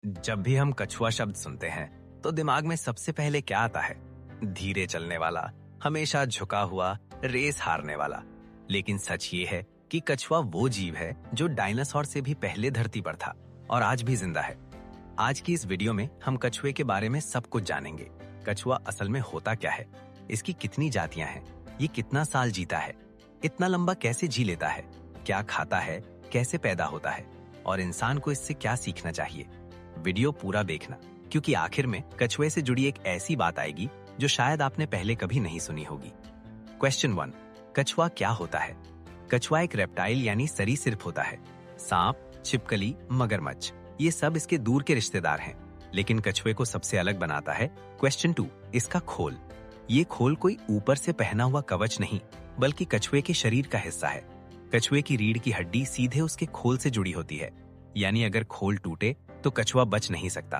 जब भी हम कछुआ शब्द सुनते हैं तो दिमाग में सबसे पहले क्या आता है? धीरे चलने वाला, हमेशा झुका हुआ, रेस हारने वाला। लेकिन सच ये है कि कछुआ वो जीव है जो डायनासोर से भी पहले धरती पर था और आज भी जिंदा है। आज की इस वीडियो में हम कछुए के बारे में सब कुछ जानेंगे। कछुआ असल में होता क्या है, इसकी कितनी जातियां हैं, ये कितना साल जीता है, इतना लंबा कैसे जी लेता है, क्या खाता है, कैसे पैदा होता है और इंसान को इससे क्या सीखना चाहिए। वीडियो पूरा देखना, क्योंकि आखिर में कछुए से जुड़ी एक ऐसी बात आएगी जो शायद आपने पहले कभी नहीं सुनी होगी। क्वेश्चन 1, कछुआ क्या होता है? कछुआ एक रेप्टाइल यानी सरीसृप होता है। सांप, छिपकली, मगरमच्छ, ये सब इसके दूर के रिश्तेदार हैं। लेकिन कछुए को सबसे अलग बनाता है क्वेश्चन 2, इसका खोल। ये खोल कोई ऊपर से पहना हुआ कवच नहीं, बल्कि कछुए के शरीर का हिस्सा है। कछुए की रीढ़ की हड्डी सीधे उसके खोल से जुड़ी होती है, यानी अगर खोल टूटे तो कछुआ बच नहीं सकता।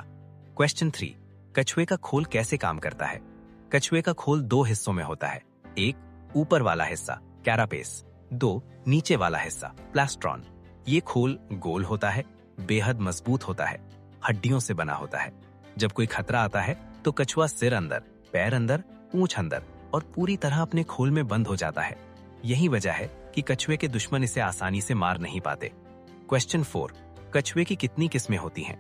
क्वेश्चन 3, कछुए का खोल कैसे काम करता है? कछुए का खोल दो हिस्सों में होता है। एक, ऊपर वाला हिस्सा कैरापेस, 2, नीचे वाला हिस्सा प्लास्ट्रॉन। ये खोल गोल होता है, बेहद मजबूत होता है, हड्डियों से बना होता है। जब कोई खतरा आता है तो कछुआ सिर अंदर, पैर अंदर, पूंछ अंदर और पूरी तरह अपने खोल में बंद हो जाता है। यही वजह है कि कछुए के दुश्मन इसे आसानी से मार नहीं पाते। क्वेश्चन 4, कछुए की कितनी किस्में होती हैं?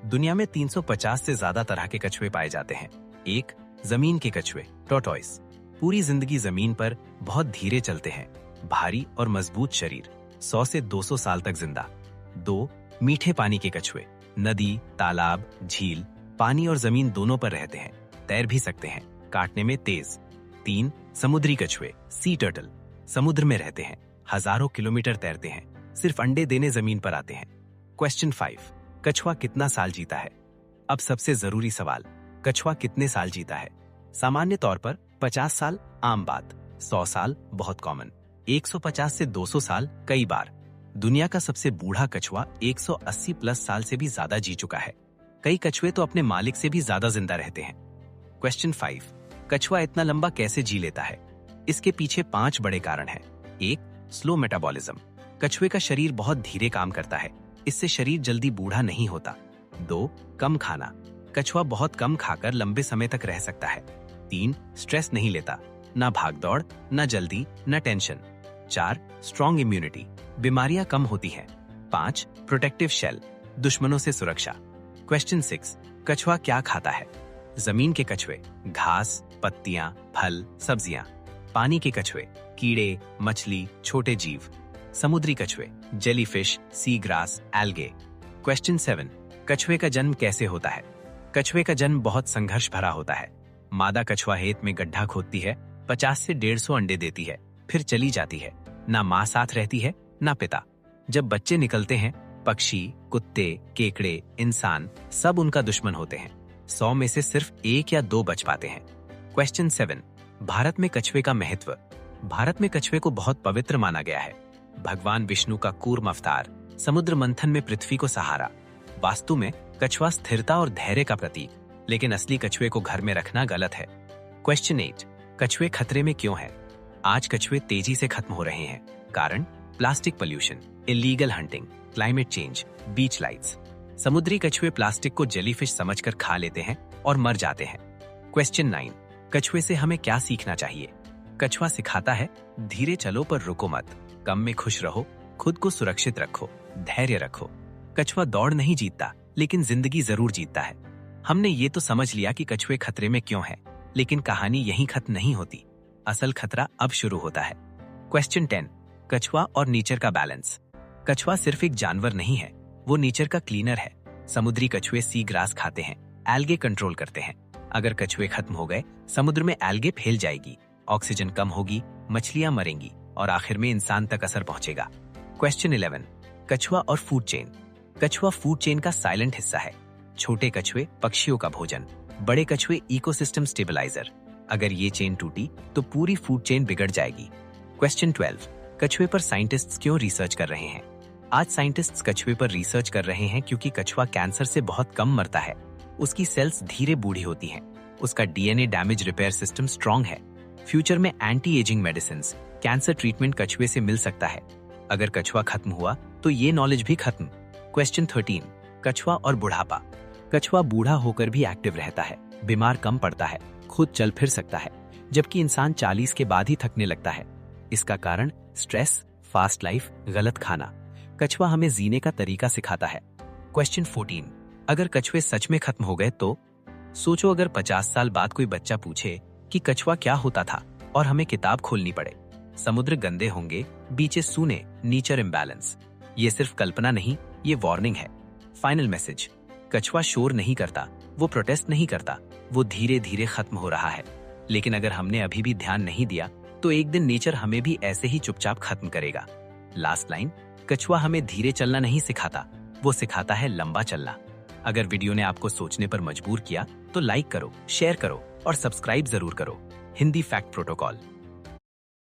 दुनिया में 350 से ज्यादा तरह के कछुए पाए जाते हैं। एक, जमीन के कछुए टॉर्टोइस, पूरी जिंदगी जमीन पर बहुत धीरे चलते हैं, भारी और मजबूत शरीर, 100 से 200 साल तक जिंदा। 2, मीठे पानी के कछुए, नदी, तालाब, झील, पानी और जमीन दोनों पर रहते हैं, तैर भी सकते हैं, काटने में तेज। 3, समुद्री कछुए सी टर्टल, समुद्र में रहते हैं, हजारों किलोमीटर तैरते हैं, सिर्फ अंडे देने जमीन पर आते हैं। क्वेश्चन 5, कछुआ कितना साल जीता है? अब सबसे जरूरी सवाल, कछुआ कितने साल जीता है? सामान्य तौर पर 50 साल आम बात, 100 साल बहुत कॉमन, 150 से 200 साल कई बार। दुनिया का सबसे बूढ़ा कछुआ 180 प्लस साल से भी ज्यादा जी चुका है। कई कछुए तो अपने मालिक से भी ज्यादा जिंदा रहते हैं। क्वेश्चन 5, कछुआ इतना लंबा कैसे जी लेता है? इसके पीछे 5 बड़े कारण हैं। 1, स्लो मेटाबॉलिज्म, कछुए का शरीर बहुत धीरे काम करता है, इससे शरीर जल्दी बूढ़ा नहीं होता। 2, कम खाना, कछुआ बहुत कम खाकर लंबे समय तक रह सकता है। 3, स्ट्रेस नहीं लेता, ना भागदौड़, ना जल्दी, ना टेंशन। 4, स्ट्रॉन्ग इम्यूनिटी, बीमारियां कम होती हैं। 5, प्रोटेक्टिव शेल, दुश्मनों से सुरक्षा। क्वेश्चन 6, कछुआ क्या खाता है? जमीन के कछुए घास, पत्तियां, फल, सब्जियां। पानी के कछुए कीड़े, मछली, छोटे जीव। समुद्री कछुए jellyfish, sea grass, algae. Question 7, कछुए का जन्म कैसे होता है? कछुए का जन्म बहुत संघर्ष भरा होता है। मादा कछुआ हेत में गड्ढा खोदती है, 50 से 150 अंडे देती है, फिर चली जाती है। ना माँ साथ रहती है, ना पिता। जब बच्चे निकलते हैं, पक्षी, कुत्ते, केकड़े, इंसान सब उनका दुश्मन होते हैं। 100 में से सिर्फ 1 या 2 बच पाते हैं। क्वेश्चन 7, भारत में कछुए का महत्व। भारत में कछुए को बहुत पवित्र माना गया है। भगवान विष्णु का कूर्म अवतार, समुद्र मंथन में पृथ्वी को सहारा। वास्तु में कछुआ स्थिरता और धैर्य का प्रतीक, लेकिन असली कछुए को घर में रखना गलत है। क्वेश्चन 8, कछुए खतरे में क्यों हैं? आज कछुए तेजी से खत्म हो रहे हैं। कारण, plastic pollution, illegal hunting, climate change, beach lights. समुद्री कछुए प्लास्टिक को जेलीफिश समझकर खा लेते हैं और मर जाते हैं। क्वेश्चन 9, कछुए से हमें क्या सीखना चाहिए? कछुआ सिखाता है, धीरे चलो पर रुको मत, कम में खुश रहो, खुद को सुरक्षित रखो, धैर्य रखो। कछुआ दौड़ नहीं जीतता, लेकिन जिंदगी जरूर जीतता है। हमने ये तो समझ लिया कि कछुए खतरे में क्यों है, लेकिन कहानी यहीं खत्म नहीं होती। असल खतरा अब शुरू होता है। क्वेश्चन 10, कछुआ और नेचर का बैलेंस। कछुआ सिर्फ एक जानवर नहीं है, वो नेचर का क्लीनर है। समुद्री कछुए सी ग्रास खाते हैं, एल्गे कंट्रोल करते हैं। अगर कछुए खत्म हो गए, समुद्र में एल्गे फैल जाएगी, ऑक्सीजन कम होगी, मछलियां मरेंगी और आखिर में इंसान तक असर पहुंचेगा। क्वेश्चन 11, कछुआ और फूड चेन। कछुआ फूड चेन का साइलेंट हिस्सा है। छोटे कछुए पक्षियों का भोजन, बड़े कछुए इकोसिस्टम स्टेबलाइजर। अगर ये चेन टूटी तो पूरी फूड चेन बिगड़ जाएगी। क्वेश्चन 12, कछुए पर साइंटिस्ट्स क्यों रिसर्च कर रहे हैं? आज साइंटिस्ट्स कछुए पर रिसर्च कर रहे हैं क्योंकि कछुआ कैंसर से बहुत कम मरता है। उसकी सेल्स धीरे बूढ़ी होती हैं, उसका DNA damage repair system strong है। फ्यूचर में anti ageing medicine, cancer treatment कछुए से मिल सकता है। अगर कछुआ खत्म हुआ तो ये नॉलेज भी खत्म। क्वेश्चन 13, कछुआ और बुढ़ापा। कछुआ बूढ़ा होकर भी एक्टिव रहता है, बीमार कम पड़ता है, खुद चल फिर सकता है, जबकि इंसान 40 के बाद ही थकने लगता है। इसका कारण स्ट्रेस, फास्ट लाइफ, गलत खाना। कछुआ हमें जीने का तरीका सिखाता है। क्वेश्चन 14, अगर कछुए सच में खत्म हो गए तो? सोचो अगर 50 साल बाद कोई बच्चा पूछे कि कछुआ क्या होता था और हमें किताब खोलनी पड़े। समुद्र गंदे होंगे, बीचेस सूने, नेचर इम्बैलेंस। ये सिर्फ कल्पना नहीं, ये वार्निंग है। फाइनल मैसेज, कछुआ शोर नहीं करता, वो प्रोटेस्ट नहीं करता, वो धीरे धीरे खत्म हो रहा है। लेकिन अगर हमने अभी भी ध्यान नहीं दिया तो एक दिन नेचर हमें भी ऐसे ही चुपचाप खत्म करेगा। लास्ट लाइन, कछुआ हमें धीरे चलना नहीं सिखाता, वो सिखाता है लंबा चलना। अगर वीडियो ने आपको सोचने पर मजबूर किया तो लाइक करो, शेयर करो और सब्सक्राइब जरूर करो। Hindi fact protocol.